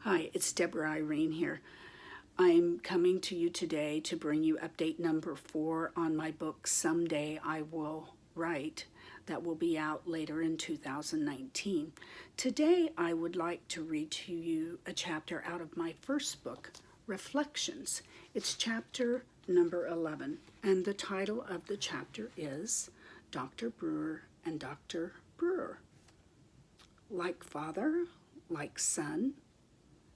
Hi, it's Deborah Irene here. I'm coming to you today to bring you update number 4 on my book, Someday I Will Write, that will be out later in 2019. Today, I would like to read to you a chapter out of my first book, Reflections. It's chapter number 11, and the title of the chapter is Dr. Brewer and Dr. Brewer. Like father, like son,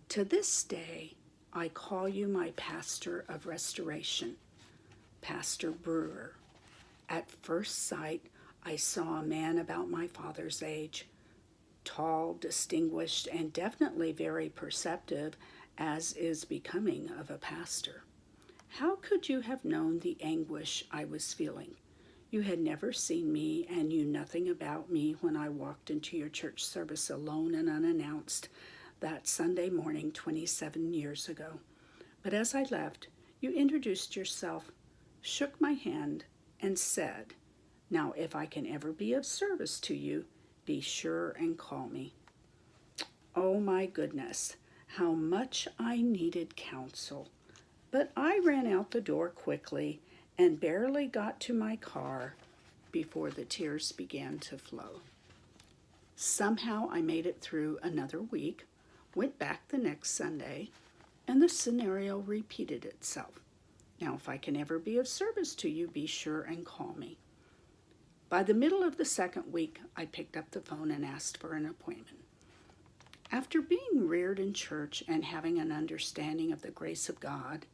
to this day, I call you my pastor of restoration, Pastor Brewer. At first sight, I saw a man about my father's age, tall, distinguished, and definitely very perceptive, as is becoming of a pastor. How could you have known the anguish I was feeling? You had never seen me and knew nothing about me when I walked into your church service alone and unannounced that Sunday morning 27 years ago. But as I left, you introduced yourself, shook my hand, and said, "Now, if I can ever be of service to you, be sure and call me." Oh my goodness, how much I needed counsel. But I ran out the door quickly and barely got to my car before the tears began to flow. Somehow I made it through another week, went back the next Sunday, and the scenario repeated itself. Now, if I can ever be of service to you, be sure and call me. By the middle of the second week, I picked up the phone and asked for an appointment. After being reared in church and having an understanding of the grace of God,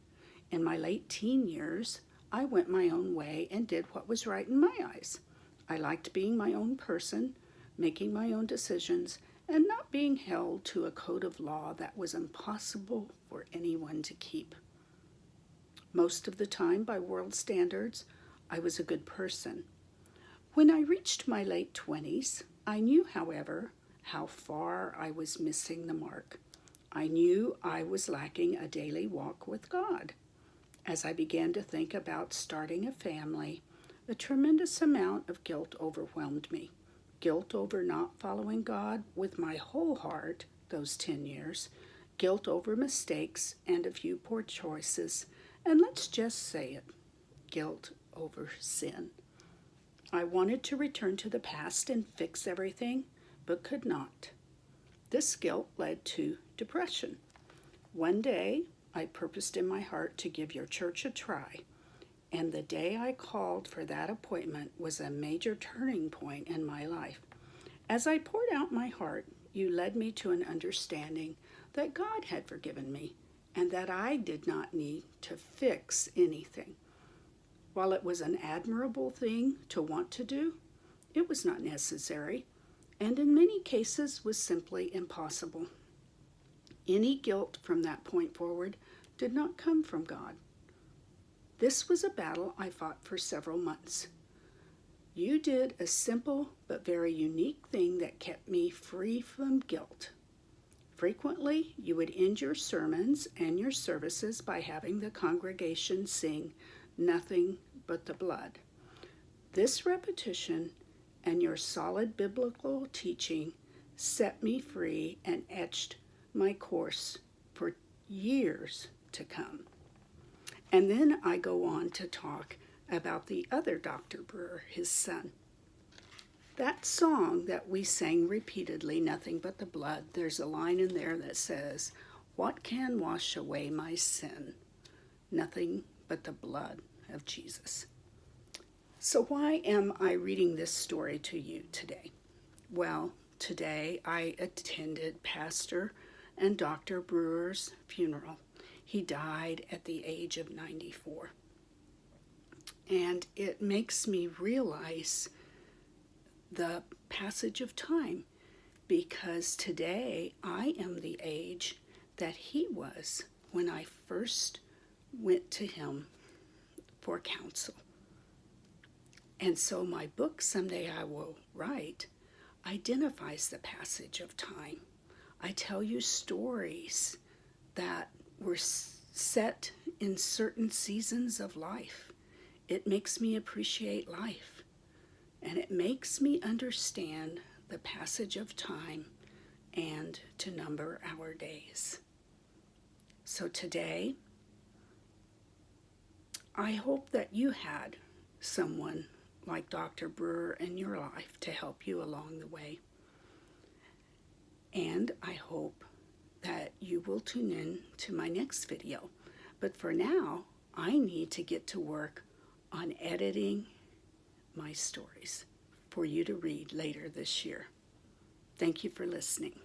in my late teen years, I went my own way and did what was right in my eyes. I liked being my own person, making my own decisions, and not being held to a code of law that was impossible for anyone to keep. Most of the time, by world standards, I was a good person. When I reached my late 20s, I knew, however, how far I was missing the mark. I knew I was lacking a daily walk with God. As I began to think about starting a family, a tremendous amount of guilt overwhelmed me. Guilt over not following God with my whole heart those 10 years, guilt over mistakes and a few poor choices, and let's just say it, guilt over sin. I wanted to return to the past and fix everything, but could not. This guilt led to depression. One day, I purposed in my heart to give your church a try, and the day I called for that appointment was a major turning point in my life. As I poured out my heart, you led me to an understanding that God had forgiven me and that I did not need to fix anything. While it was an admirable thing to want to do, it was not necessary, and in many cases was simply impossible. Any guilt from that point forward did not come from God. This was a battle I fought for several months. You did a simple but very unique thing that kept me free from guilt. Frequently, you would end your sermons and your services by having the congregation sing "Nothing but the Blood." This repetition and your solid biblical teaching set me free and etched my course for years to come. And then I go on to talk about the other Dr. Brewer, his son. That song that we sang repeatedly, "Nothing but the Blood," there's a line in there that says, "What can wash away my sin? Nothing but the blood of Jesus." So why am I reading this story to you today? Well, today I attended Pastor and Dr. Brewer's funeral. He died at the age of 94. And it makes me realize the passage of time, because today I am the age that he was when I first went to him for counsel. And so my book, Someday I Will Write, identifies the passage of time. I tell you stories that were set in certain seasons of life. It makes me appreciate life, and it makes me understand the passage of time and to number our days. So today, I hope that you had someone like Dr. Brewer in your life to help you along the way. And I hope that you will tune in to my next video. But for now, I need to get to work on editing my stories for you to read later this year. Thank you for listening.